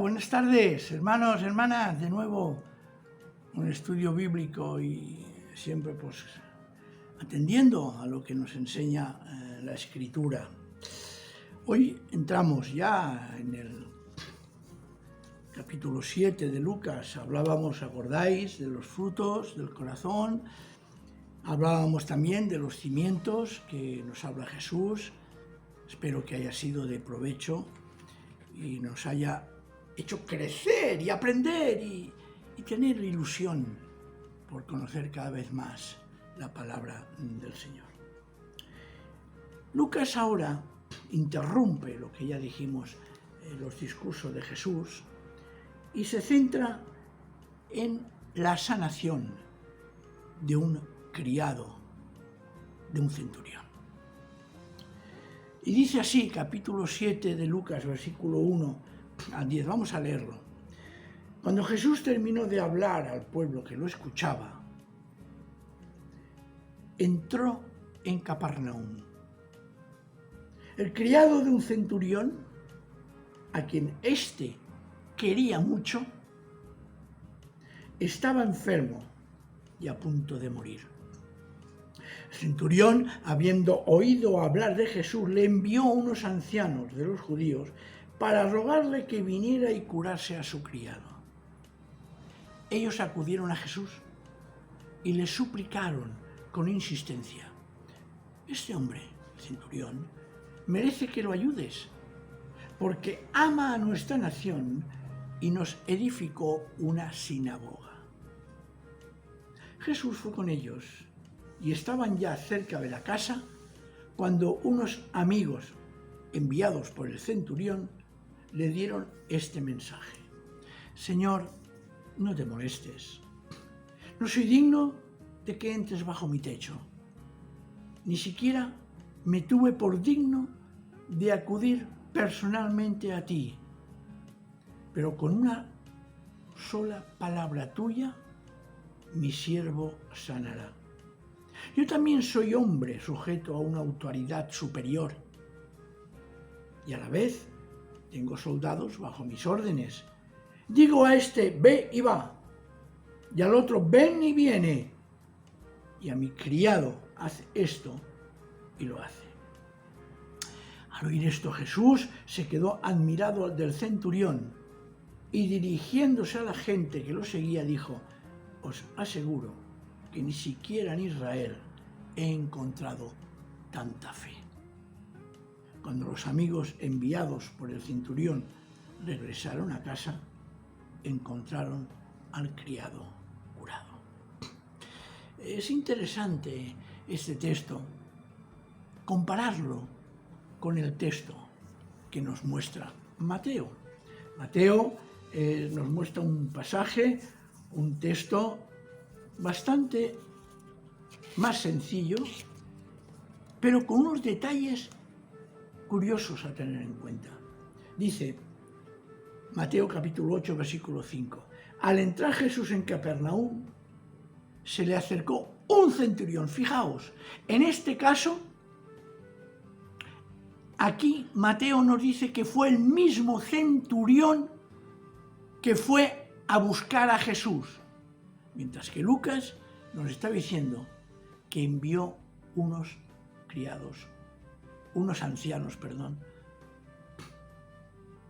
buenas tardes, hermanos, hermanas, de nuevo un estudio bíblico y siempre pues atendiendo a lo que nos enseña la Escritura. Hoy entramos ya en el capítulo 7 de Lucas. Hablábamos, ¿acordáis?, de los frutos del corazón. Hablábamos también de los cimientos que nos habla Jesús. Espero que haya sido de provecho y nos haya hecho crecer y aprender y tener ilusión por conocer cada vez más la palabra del Señor. Lucas ahora interrumpe lo que ya dijimos en los discursos de Jesús y se centra en la sanación de un criado, de un centurión. Y dice así, capítulo 7 de Lucas, versículo 1 al 10, vamos a leerlo. Cuando Jesús terminó de hablar al pueblo que lo escuchaba, entró en Capernaum. El criado de un centurión, a quien éste quería mucho, estaba enfermo y a punto de morir. El centurión, habiendo oído hablar de Jesús, le envió a unos ancianos de los judíos para rogarle que viniera y curase a su criado. Ellos acudieron a Jesús y le suplicaron con insistencia: este hombre, el centurión, merece que lo ayudes, porque ama a nuestra nación y nos edificó una sinagoga. Jesús fue con ellos y estaban ya cerca de la casa cuando unos amigos enviados por el centurión le dieron este mensaje: Señor, no te molestes, no soy digno de que entres bajo mi techo, ni siquiera me tuve por digno de acudir personalmente a ti, pero con una sola palabra tuya mi siervo sanará. Yo también soy hombre sujeto a una autoridad superior y a la vez tengo soldados bajo mis órdenes. Digo a este, ve y va, y al otro, ven y viene, y a mi criado, haz esto, y lo hace. Al oír esto, Jesús se quedó admirado del centurión y dirigiéndose a la gente que lo seguía dijo: os aseguro que ni siquiera en Israel he encontrado tanta fe. Cuando los amigos enviados por el centurión regresaron a casa, encontraron al criado curado. Es interesante este texto, compararlo con el texto que nos muestra Mateo. Mateo nos muestra un pasaje, un texto bastante más sencillo, pero con unos detalles curiosos a tener en cuenta. Dice Mateo capítulo 8, versículo 5. Al entrar Jesús en Capernaum, se le acercó un centurión. Fijaos, en este caso, aquí Mateo nos dice que fue el mismo centurión que fue a buscar a Jesús, mientras que Lucas nos está diciendo que envió unos ancianos,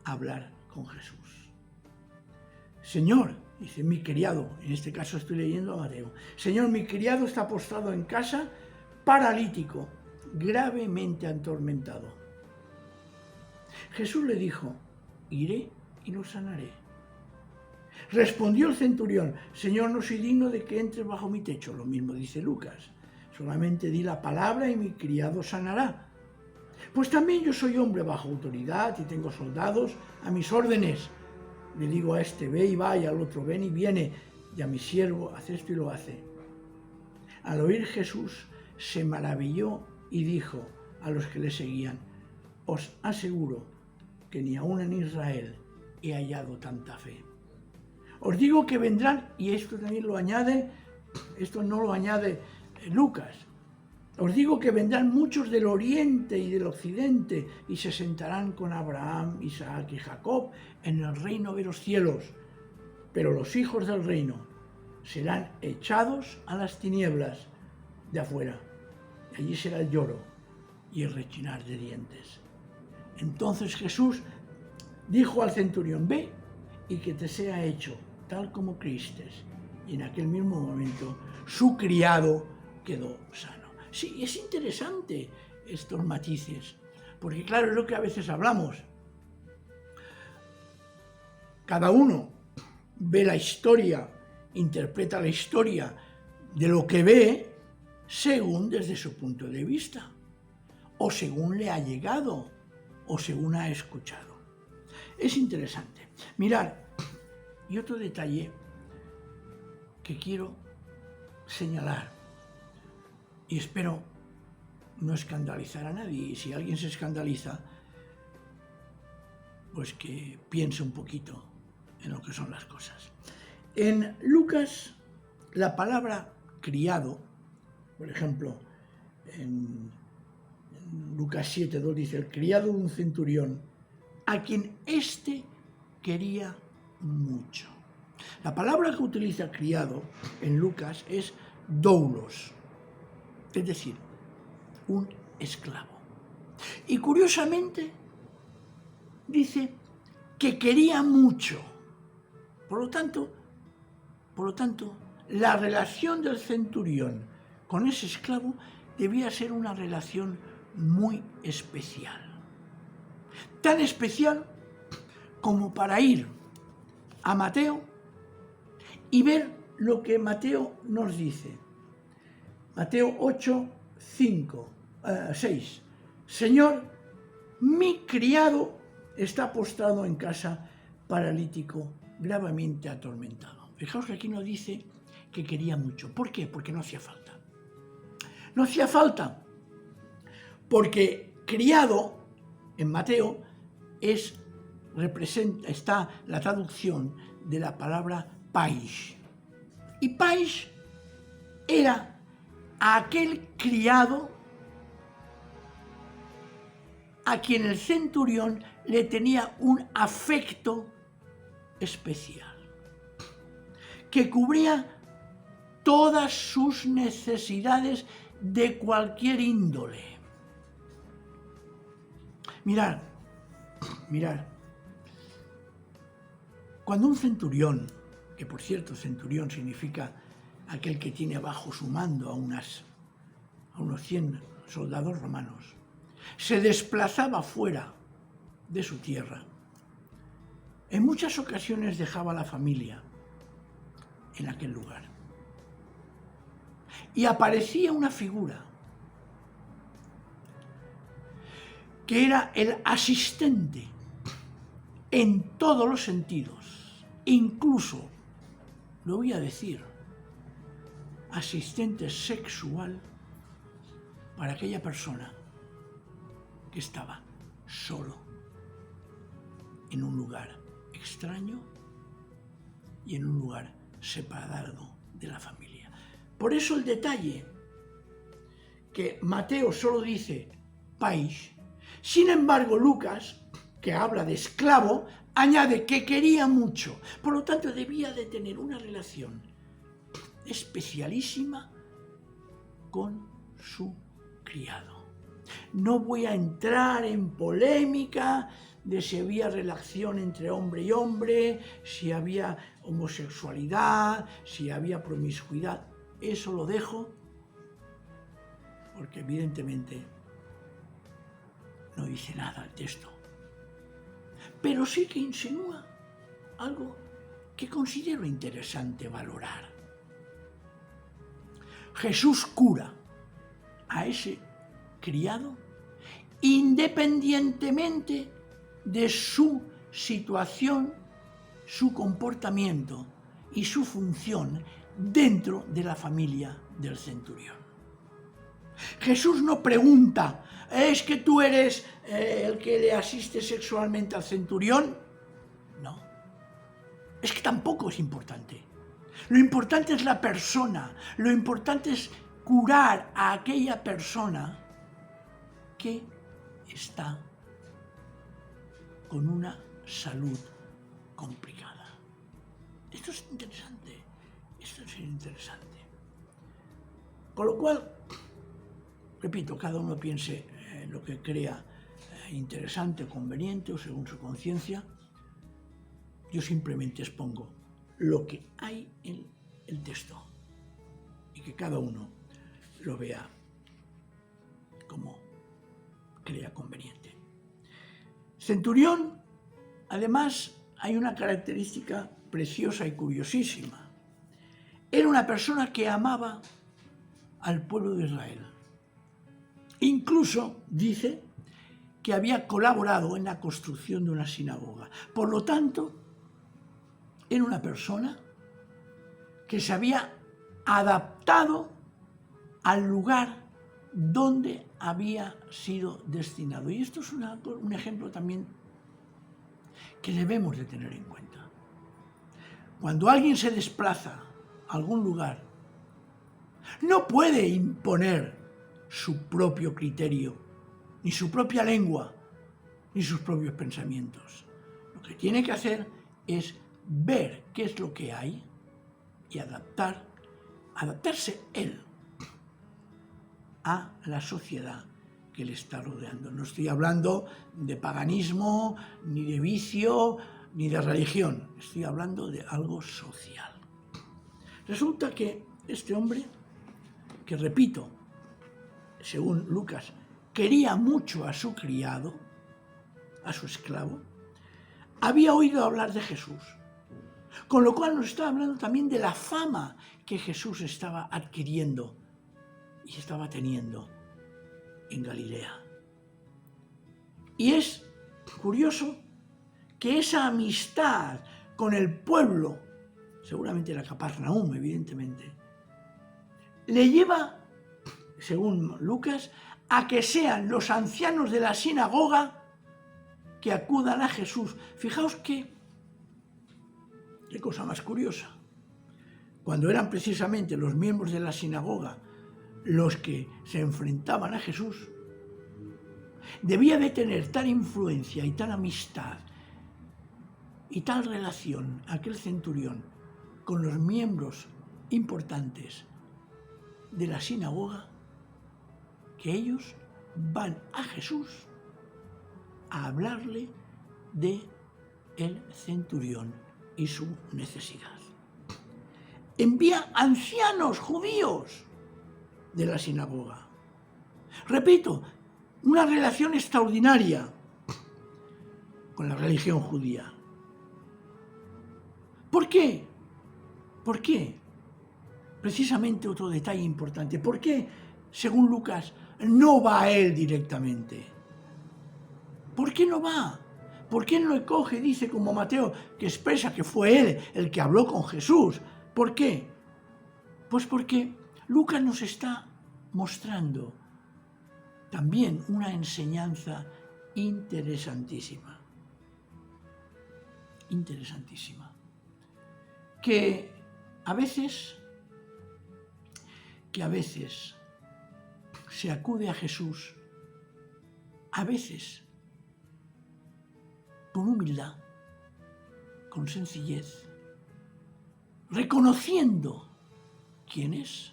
a hablar con Jesús. Señor, dice, mi criado, en este caso estoy leyendo a Mateo, Señor, mi criado está postrado en casa, paralítico, gravemente atormentado. Jesús le dijo: iré y lo sanaré. Respondió el centurión: Señor, no soy digno de que entres bajo mi techo. Lo mismo dice Lucas. Solamente di la palabra y mi criado sanará. Pues también yo soy hombre bajo autoridad y tengo soldados a mis órdenes. Le digo a este, ve y va, y al otro, ven y viene, y a mi siervo, haz esto y lo hace. Al oír Jesús, se maravilló y dijo a los que le seguían: os aseguro que ni aún en Israel he hallado tanta fe. Os digo que vendrán, y esto también lo añade, esto no lo añade Lucas, Os digo que vendrán muchos del oriente y del occidente y se sentarán con Abraham, Isaac y Jacob en el reino de los cielos. Pero los hijos del reino serán echados a las tinieblas de afuera. Allí será el lloro y el rechinar de dientes. Entonces Jesús dijo al centurión: ve y que te sea hecho tal como creíste. Y en aquel mismo momento su criado quedó sano. Sí, es interesante estos matices, porque claro, es lo que a veces hablamos. Cada uno ve la historia, interpreta la historia de lo que ve según desde su punto de vista, o según le ha llegado, o según ha escuchado. Es interesante. Mirad, y otro detalle que quiero señalar, y espero no escandalizar a nadie, y si alguien se escandaliza, pues que piense un poquito en lo que son las cosas. En Lucas, la palabra criado, por ejemplo, en Lucas 7:2 dice: el criado de un centurión, a quien éste quería mucho. La palabra que utiliza criado en Lucas es doulos, es decir, un esclavo. Y curiosamente dice que quería mucho. Por lo tanto, la relación del centurión con ese esclavo debía ser una relación muy especial. Tan especial como para ir a Mateo y ver lo que Mateo nos dice. Mateo 6. Señor, mi criado está postrado en casa, paralítico, gravemente atormentado. Fijaos que aquí no dice que quería mucho. ¿Por qué? Porque no hacía falta. No hacía falta, porque criado en Mateo está la traducción de la palabra pais. Y pais era aquel criado a quien el centurión le tenía un afecto especial, que cubría todas sus necesidades de cualquier índole. Mirad, cuando un centurión, que por cierto centurión significa aquel que tiene bajo su mando a unos 100 soldados romanos, se desplazaba fuera de su tierra, en muchas ocasiones dejaba a la familia en aquel lugar. Y aparecía una figura que era el asistente en todos los sentidos, incluso, lo voy a decir, asistente sexual para aquella persona que estaba solo en un lugar extraño y en un lugar separado de la familia. Por eso el detalle que Mateo solo dice pais, sin embargo Lucas, que habla de esclavo, añade que quería mucho. Por lo tanto, debía de tener una relación especialísima con su criado. No voy a entrar en polémica de si había relación entre hombre y hombre, si había homosexualidad, si había promiscuidad. Eso lo dejo porque evidentemente no dice nada el texto. Pero sí que insinúa algo que considero interesante valorar. Jesús cura a ese criado independientemente de su situación, su comportamiento y su función dentro de la familia del centurión. Jesús no pregunta: ¿es que tú eres el que le asiste sexualmente al centurión? No. Es que tampoco es importante. Lo importante es la persona, lo importante es curar a aquella persona que está con una salud complicada. Esto es interesante, esto es interesante. Con lo cual, repito, cada uno piense lo que crea interesante o conveniente o según su conciencia. Yo simplemente expongo lo que hay en el texto y que cada uno lo vea como crea conveniente. Centurión, además, hay una característica preciosa y curiosísima. Era una persona que amaba al pueblo de Israel. Incluso dice que había colaborado en la construcción de una sinagoga. Por lo tanto, era una persona que se había adaptado al lugar donde había sido destinado. Y esto es un ejemplo también que debemos de tener en cuenta. Cuando alguien se desplaza a algún lugar, no puede imponer su propio criterio, ni su propia lengua, ni sus propios pensamientos. Lo que tiene que hacer es ver qué es lo que hay y adaptarse él a la sociedad que le está rodeando. No estoy hablando de paganismo, ni de vicio, ni de religión. Estoy hablando de algo social. Resulta que este hombre, que repito, según Lucas, quería mucho a su criado, a su esclavo, había oído hablar de Jesús. Con lo cual nos está hablando también de la fama que Jesús estaba adquiriendo y estaba teniendo en Galilea. Y es curioso que esa amistad con el pueblo, seguramente la Capernaum, evidentemente, le lleva, según Lucas, a que sean los ancianos de la sinagoga que acudan a Jesús. Fijaos qué cosa más curiosa. Cuando eran precisamente los miembros de la sinagoga los que se enfrentaban a Jesús, debía de tener tal influencia y tal amistad y tal relación aquel centurión con los miembros importantes de la sinagoga, que ellos van a Jesús a hablarle de el centurión y su necesidad. Envía ancianos judíos de la sinagoga. Repito, una relación extraordinaria con la religión judía. ¿Por qué? ¿Por qué? Precisamente otro detalle importante. ¿Por qué, según Lucas, no va a él directamente? ¿Por qué no va? ¿Por qué no le coge, dice como Mateo, que expresa que fue él el que habló con Jesús? ¿Por qué? Pues porque Lucas nos está mostrando también una enseñanza interesantísima. Interesantísima. Que a veces se acude a Jesús, a veces con humildad, con sencillez, reconociendo quién es.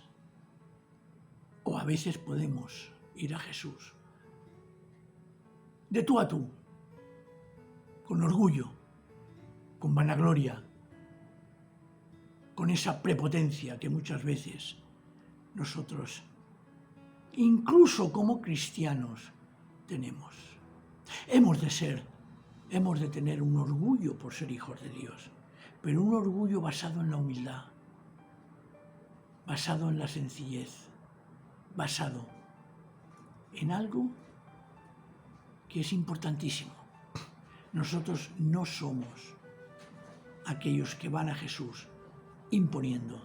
O a veces podemos ir a Jesús de tú a tú, con orgullo, con vanagloria, con esa prepotencia que muchas veces nosotros, incluso como cristianos, tenemos. Hemos de tener un orgullo por ser hijos de Dios, pero un orgullo basado en la humildad, basado en la sencillez, basado en algo que es importantísimo. Nosotros no somos aquellos que van a Jesús imponiendo,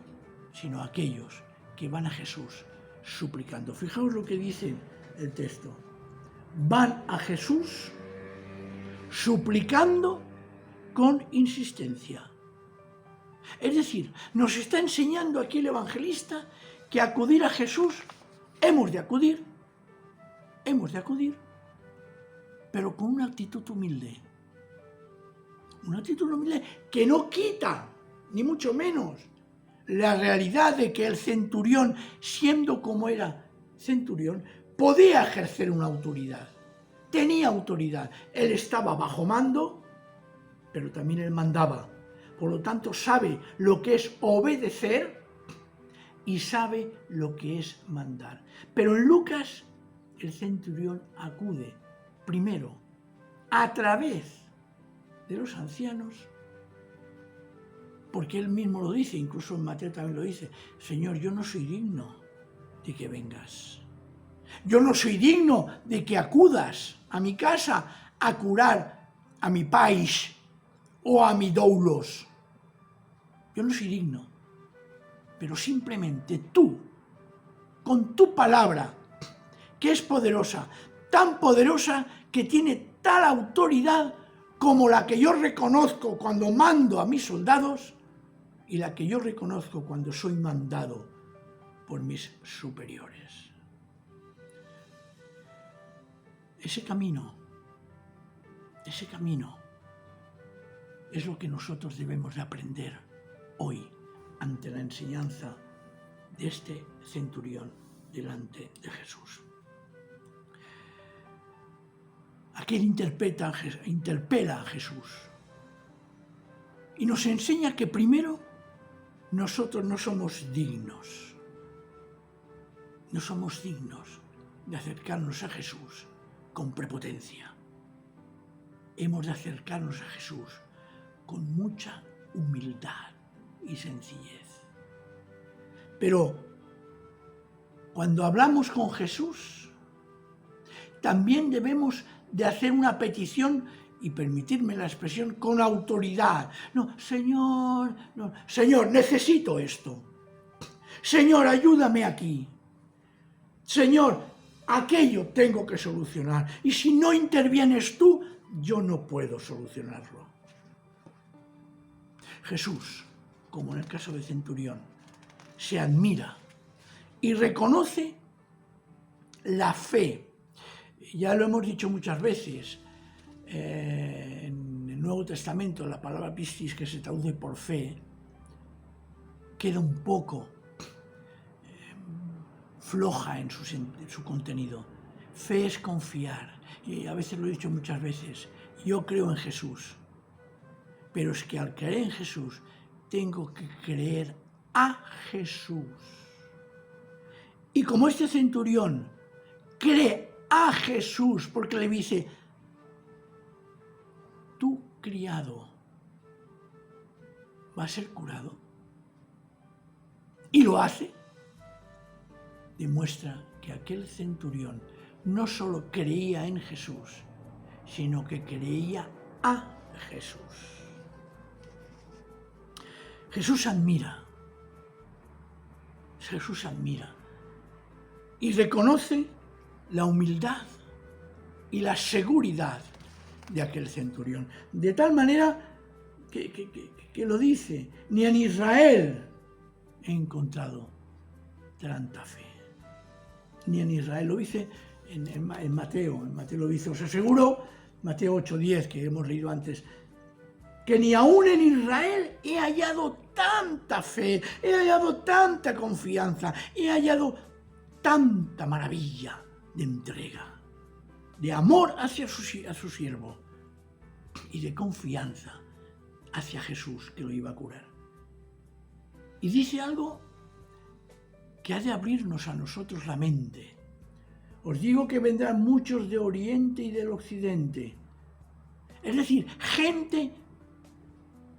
sino aquellos que van a Jesús suplicando. Fijaos lo que dice el texto. Van a Jesús suplicando con insistencia. Es decir, nos está enseñando aquí el evangelista que acudir a Jesús, hemos de acudir, pero con una actitud humilde. Una actitud humilde que no quita, ni mucho menos, la realidad de que el centurión, siendo como era centurión, podía ejercer una autoridad. Tenía autoridad. Él estaba bajo mando, pero también él mandaba. Por lo tanto, sabe lo que es obedecer y sabe lo que es mandar. Pero en Lucas, el centurión acude primero a través de los ancianos, porque él mismo lo dice, incluso en Mateo también lo dice: Señor, yo no soy digno de que vengas. Yo no soy digno de que acudas a mi casa a curar a mi país o a mi doulos. Yo no soy digno, pero simplemente tú, con tu palabra, que es poderosa, tan poderosa que tiene tal autoridad como la que yo reconozco cuando mando a mis soldados y la que yo reconozco cuando soy mandado por mis superiores. Ese camino es lo que nosotros debemos de aprender hoy ante la enseñanza de este centurión delante de Jesús. Aquel interpela a Jesús y nos enseña que primero nosotros no somos dignos de acercarnos a Jesús con prepotencia. Hemos de acercarnos a Jesús con mucha humildad y sencillez. Pero cuando hablamos con Jesús, también debemos de hacer una petición, y permitirme la expresión, con autoridad. No, Señor, necesito esto. Señor, ayúdame aquí. Señor, aquello tengo que solucionar. Y si no intervienes tú, yo no puedo solucionarlo. Jesús, como en el caso del centurión, se admira y reconoce la fe. Ya lo hemos dicho muchas veces, en el Nuevo Testamento la palabra pistis, que se traduce por fe, queda un poco floja en su contenido. Fe es confiar, y a veces lo he dicho muchas veces: yo creo en Jesús, pero es que al creer en Jesús tengo que creer a Jesús. Y como este centurión cree a Jesús porque le dice: tu criado va a ser curado, y lo hace, demuestra que aquel centurión no solo creía en Jesús, sino que creía a Jesús. Jesús admira y reconoce la humildad y la seguridad de aquel centurión, de tal manera que lo dice: ni en Israel he encontrado tanta fe. Ni en Israel, lo dice en Mateo lo dice, os aseguro, Mateo 8:10, que hemos leído antes, que ni aún en Israel he hallado tanta fe, he hallado tanta confianza, he hallado tanta maravilla de entrega, de amor hacia su siervo y de confianza hacia Jesús, que lo iba a curar. Y dice algo que ha de abrirnos a nosotros la mente. Os digo que vendrán muchos de Oriente y del Occidente. Es decir, gente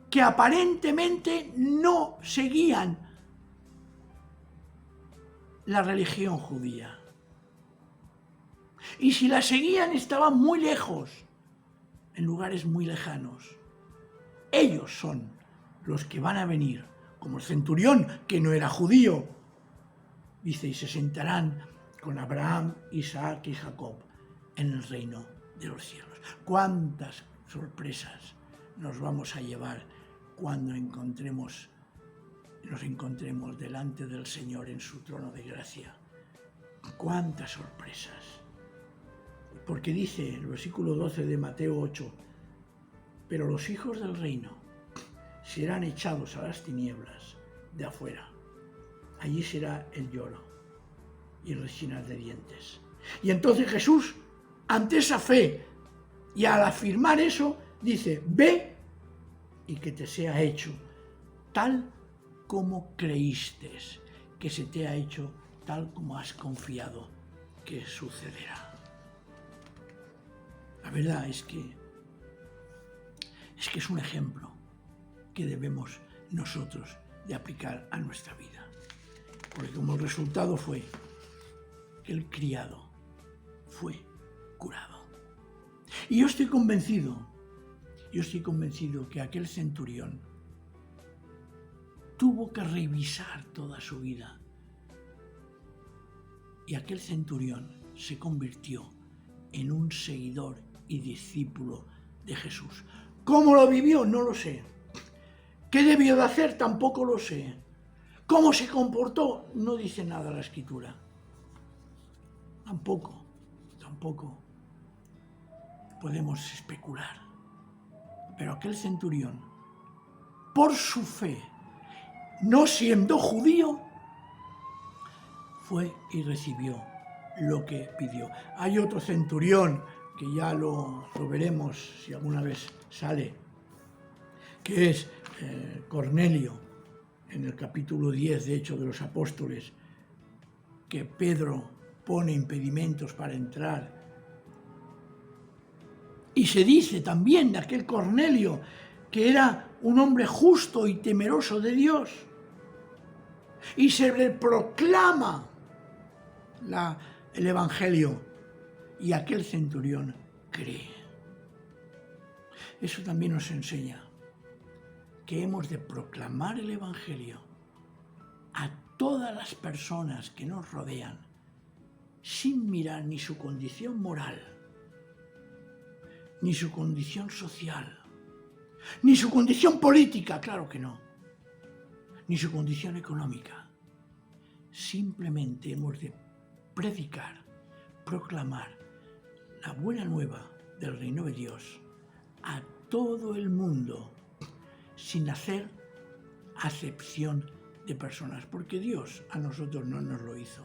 que aparentemente no seguían la religión judía. Y si la seguían, estaban muy lejos, en lugares muy lejanos. Ellos son los que van a venir, como el centurión, que no era judío. Dice: y se sentarán con Abraham, Isaac y Jacob en el reino de los cielos. ¿Cuántas sorpresas nos vamos a llevar cuando encontremos nos encontremos delante del Señor en su trono de gracia. ¡Cuántas sorpresas! Porque dice el versículo 12 de Mateo 8, pero los hijos del reino serán echados a las tinieblas de afuera. Allí será el lloro y el rechinar de dientes. Y entonces Jesús, ante esa fe y al afirmar eso, dice, ve y que te sea hecho tal como creíste, que se te ha hecho tal como has confiado que sucederá. La verdad es que es un ejemplo que debemos nosotros de aplicar a nuestra vida. Porque como el resultado fue que el criado fue curado. Y yo estoy convencido que aquel centurión tuvo que revisar toda su vida. Y aquel centurión se convirtió en un seguidor y discípulo de Jesús. ¿Cómo lo vivió? No lo sé. ¿Qué debió de hacer? Tampoco lo sé. ¿Cómo se comportó? No dice nada la Escritura. Tampoco podemos especular. Pero aquel centurión, por su fe, no siendo judío, fue y recibió lo que pidió. Hay otro centurión, que ya lo veremos si alguna vez sale, que es Cornelio, en el capítulo 10 de Hechos de los Apóstoles, que Pedro pone impedimentos para entrar. Y se dice también de aquel Cornelio que era un hombre justo y temeroso de Dios. Y se le proclama el Evangelio y aquel centurión cree. Eso también nos enseña que hemos de proclamar el Evangelio a todas las personas que nos rodean, sin mirar ni su condición moral, ni su condición social, ni su condición política, claro que no, ni su condición económica. Simplemente hemos de predicar, proclamar la buena nueva del reino de Dios a todo el mundo, sin hacer acepción de personas, porque Dios a nosotros no nos lo hizo.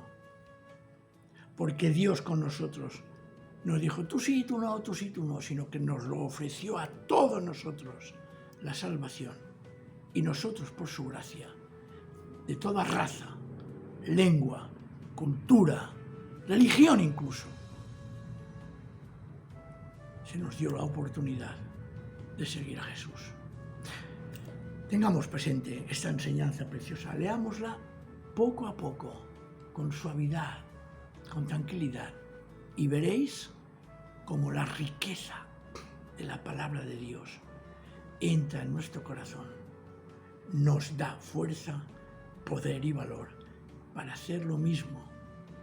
Porque Dios con nosotros nos dijo, tú sí, tú no, tú sí, tú no, sino que nos lo ofreció a todos nosotros, la salvación. Y nosotros, por su gracia, de toda raza, lengua, cultura, religión incluso, se nos dio la oportunidad de seguir a Jesús. Tengamos presente esta enseñanza preciosa, leámosla poco a poco, con suavidad, con tranquilidad, y veréis cómo la riqueza de la palabra de Dios entra en nuestro corazón, nos da fuerza, poder y valor para hacer lo mismo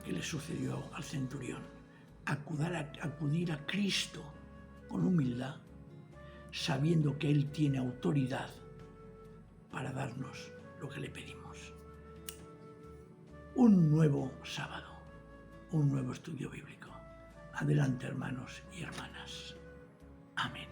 que le sucedió al centurión, acudir a Cristo con humildad, sabiendo que Él tiene autoridad para darnos lo que le pedimos. Un nuevo sábado, un nuevo estudio bíblico. Adelante, hermanos y hermanas. Amén.